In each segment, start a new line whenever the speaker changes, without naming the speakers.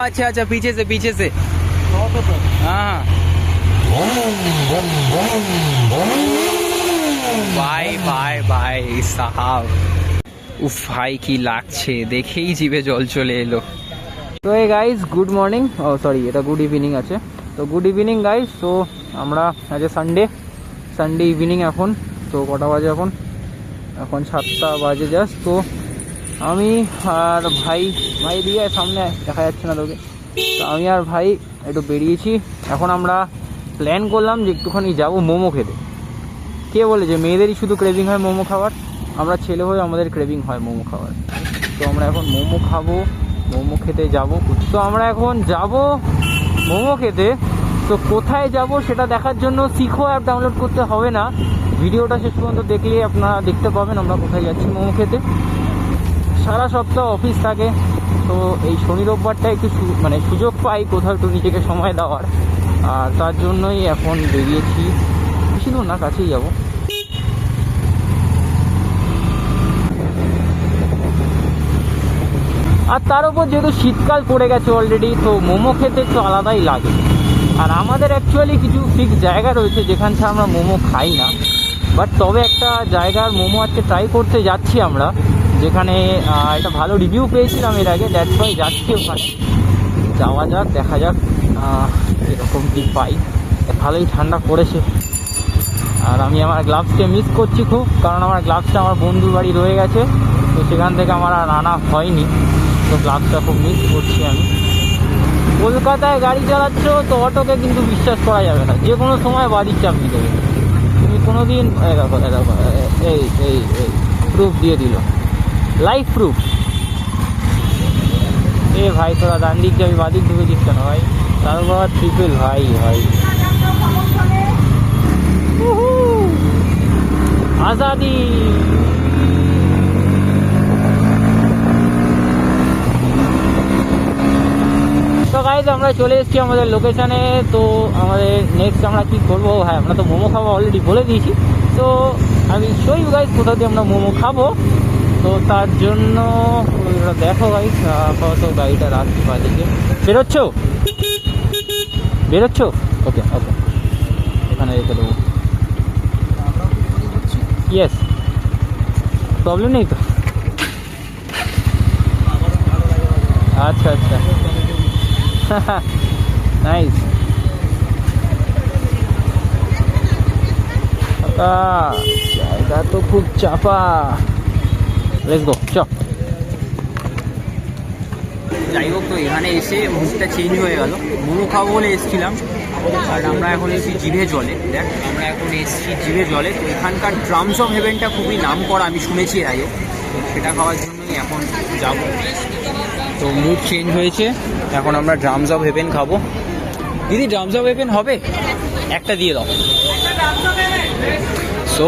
अच्छा अच्छा, पीछे से हाँ। ভাই সাহাব, উফ ভাই কি লাগছে, দেখেই জিভে জল চলে এলো। তো এই গাইস গুড মর্নিং, ও সরি এটা গুড ইভিনিং আছে। তো গুড ইভিনিং গাইস। তো আমরা আজ সানডে ইভিনিং এখন। তো কটা বাজে এখন 7টা বাজে জাস্ট। তো আমি আর ভাই দিয়ে সামনে দেখা যাচ্ছে না তোকে, তো আমি আর ভাই একটু বেরিয়েছি। এখন আমরা প্ল্যান করলাম যে একটুখানি যাবো মোমো খেতে। কে বলে যে মেয়েদেরই শুধু ক্রেভিং হয় মোমো খাওয়ার? আমরা ছেলে হয়ে আমাদের ক্রেভিং হয় মোমো খাওয়ার। তো আমরা এখন মোমো খাবো, মোমো খেতে যাব। তো আমরা এখন যাব মোমো খেতে। তো কোথায় যাব সেটা দেখার জন্য শিখো অ্যাপ ডাউনলোড করতে হবে না, ভিডিওটা শেষ পর্যন্ত দেখলে আপনারা দেখতে পাবেন আমরা কোথায় যাচ্ছি মোমো খেতে। সারা সপ্তাহ অফিস থাকে, তো এই শনি রোববারটা একটু সুযোগ পাই কোথাও একটু নিজেকে সময় দেওয়ার, আর তার জন্যই এখন বেরিয়েছি। বেশি দূর না, কাছেই যাব। আর তার উপর যেহেতু শীতকাল পড়ে গেছে অলরেডি, তো মোমো খেতে একটু আলাদাই লাগে। আর আমাদের অ্যাকচুয়ালি কিছু ফিক্স জায়গা রয়েছে যেখান থেকে আমরা মোমো খাই না, বাট তবে একটা জায়গার মোমো আজকে ট্রাই করতে যাচ্ছি আমরা, যেখানে একটা ভালো রিভিউ পেয়েছিলাম এর আগে। দ্যাটস ওয়াই যাচ্ছি ওখানে। যাওয়া যাক, দেখা যাক এরকম কি পাই। ভালোই ঠান্ডা পড়েছে, আর আমি আমার গ্লাভসকে মিস করছি খুব, কারণ আমার গ্লাভসটা আমার বন্ধুর বাড়ি রয়ে গেছে, তো সেখান থেকে আমার আর আনা হয়নি। তো গ্লাভসটা খুব মিস করছি আমি। কলকাতায় গাড়ি চালাচ্ছ তো অটোকে কিন্তু বিশ্বাস করা যাবে না, যে কোনো সময় বাড়ির চাবি দেবে। তুমি কোনো দিন এই প্রুফ দিয়ে দিল, লাইফ প্রুফ। এ ভাই তোরা ডান দিক যাবি, বাদিক ঢুকে দিচ্ছ না ভাই। তারপর ট্রিপল ভাই আজাদি। তো গাইজ আমরা চলে এসেছি আমাদের লোকেশানে। তো আমাদের নেক্সট আমরা কি করবো, হ্যাঁ আমরা তো মোমো খাবো অলরেডি বলে দিয়েছি। তো আমি শোই গাইজ কোথা দিয়ে আমরা মোমো খাবো। তো তার জন্য দেখো গাইজ, আপাতত গাড়িটা রাখছি বাদিকে। বেরোচ্ছ? ওকে এখানে রেখে দেবো। ইয়েস, প্রবলেম নেই তো। আচ্ছা নাইস। জায়গা তো খুব চাপা। লেটস গো, চ। যাই হোক, তো এখানে এসে মুখটা চেঞ্জ হয়ে গেল। মোমো খাবো বলে এসেছিলাম, আর আমরা এখন এসেছি জিভে জলে। দেখ আমরা এখন এসেছি জিভে জলে। তো এখানকার ড্রামস অফ হেভেনটা খুবই নাম করা, আমি শুনেছি এর আগে। তো সেটা খাওয়ার জন্যই এখন যাব। তো মুড চেঞ্জ হয়েছে, এখন আমরা ড্রামস অফ হেভেন খাবো। দিদি ড্রামস অফ হেভেন হবে? একটা দিয়ে দাও। সো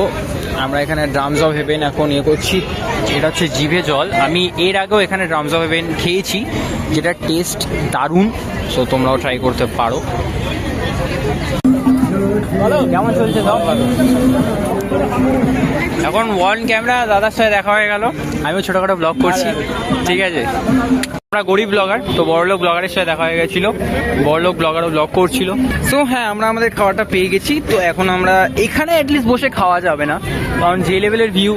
আমরা এখানে ড্রামস অফ হেভেন এখন করছি। এটা হচ্ছে জিভে জল। আমি এর আগেও এখানে ড্রামস অফ হেভেন খেয়েছি, যেটা টেস্ট দারুণ। সো তোমরাও ট্রাই করতে পারো। কেমন চলছে সব? এখন ওয়ান ক্যামেরা দাদার সাথে দেখা হয়ে গেল। আমিও ছোটোখাটো ব্লগ করছি, ঠিক আছে। আমরা গরিব ব্লগার, তো বড়লোক ব্লগারের সাথে দেখা হয়ে গেছিলো। বড়লোক ব্লগারও ব্লগ করছিল। সো হ্যাঁ, আমরা আমাদের খাওয়াটা পেয়ে গেছি। তো এখন আমরা এখানে অ্যাটলিস্ট বসে খাওয়া যাবে না, কারণ যে লেভেলের ভিউ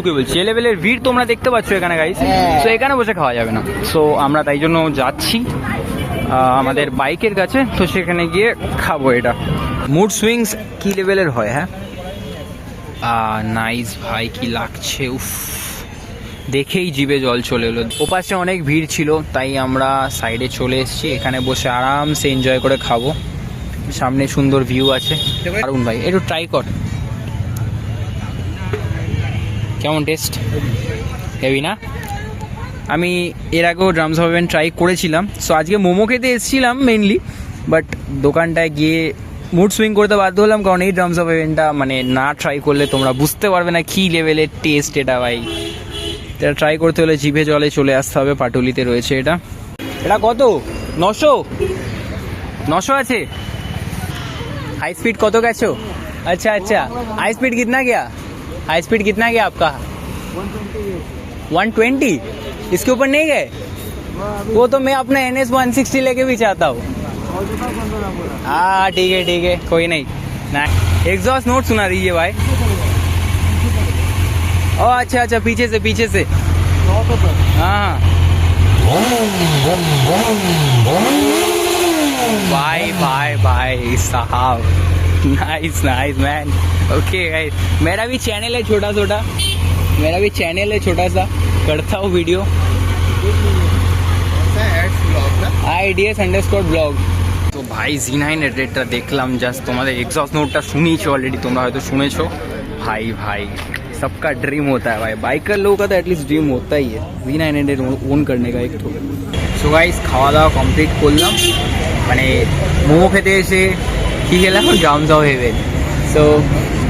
কে বলছি, যে লেভেলের ভিড় তোমরা দেখতে পাচ্ছ এখানে গাইস। সো এখানে বসে খাওয়া যাবে না। সো আমরা তাই জন্য যাচ্ছি আমাদের বাইকের কাছে। তো সেখানে গিয়ে খাবো। এটা মুড সুইংস কি লেভেলের হয়। হ্যাঁ নাইস ভাই, কি লাগছে, উফ দেখেই জিভে জল চলে এলো। ওপাশে অনেক ভিড় ছিল, তাই আমরা সাইডে চলে এসেছি। এখানে বসে আরামসে এনজয় করে খাবো। সামনে সুন্দর ভিউ আছে। দারুণ ভাই, একটু ট্রাই কর। কেমন টেস্ট? হেভি না? আমি এর আগেও ড্রামস অফ হেভেন ট্রাই করেছিলাম। সো আজকে মোমো খেতে এসেছিলাম মেনলি, বাট দোকানটায় গিয়ে মুড সুইং করতে বাধ্য হলাম, কারণ এই ড্রামস অফ হেভেনটা না ট্রাই করলে তোমরা বুঝতে পারবে না কী লেভেলের টেস্ট এটা ভাই। এটা ট্রাই করতে হলে জিভে জলে চলে আসতে হবে। পাটুলিতে রয়েছে এটা। এটা কত? 900 আছে। हाई स्पीड कत गो? अच्छा अच्छा, हाई स्पीड कितना गया? हाई स्पीड कितना गया आपका? 120। इसके ऊपर नहीं गए? वो तो मैं अपना NS 160 लेके भी चाहता हूँ। हाँ ठीक है कोई नहीं ना। एग्जॉस्ट नोट सुना दीजिए भाई। ओ अच्छा पीछे से हाँ भाई साहब नाइस मैन। ओके गाइस मेरा भी चैनल है छोटा सा करता हूँ वीडियो IDS_ব্লগ। তো ভাই Z9 এর রেটটা দেখলাম জাস্ট, তোমাদের এক্সস্ট নোটটা শুনিয়েছো অলরেডি, তোমরা হয়তো শুনেছো। भाई सबका ड्रीम होता है भाई, बाइकर लोगों का तो एटलिस्ट ड्रीम होता ही है Z900 ओन करने का एक तो। সো গাইস খাওয়া দাওয়া কমপ্লিট করলাম, মানে মোমো খেতে এসে কী খেলাম ড্রামস অফ হেভেন। সো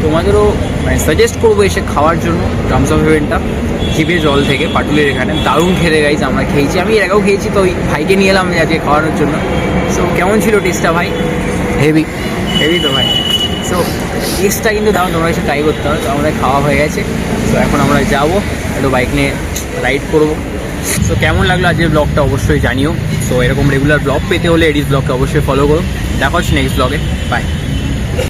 তোমাদেরও মানে সাজেস্ট করবো এসে খাওয়ার জন্য ড্রামস অফ হেভেনটা, জিভে জল থেকে পাটুলের এখানে দারুণ খেতে গাইস। আমরা খেয়েছি, আমি এর আগেও খেয়েছি, তো ওই ভাইকে নিয়ে এলাম আজকে খাওয়ানোর জন্য। সো কেমন ছিল টেস্টটা ভাই? হেভি তো ভাই। সো টেস্টটা কিন্তু দারুণ, তোমরা এসে ট্রাই করতে হবে। তো আমরা খাওয়া হয়ে গেছে, তো এখন আমরা যাবো একটু বাইক নিয়ে রাইড করবো। সো কেমন লাগলো আজকের ব্লগটা অবশ্যই জানিও। সো এরকম রেগুলার ব্লগ পেতে হলে এডিস ব্লগকে অবশ্যই ফলো করো। দেখা হচ্ছে নেক্সট ব্লগে, বাই।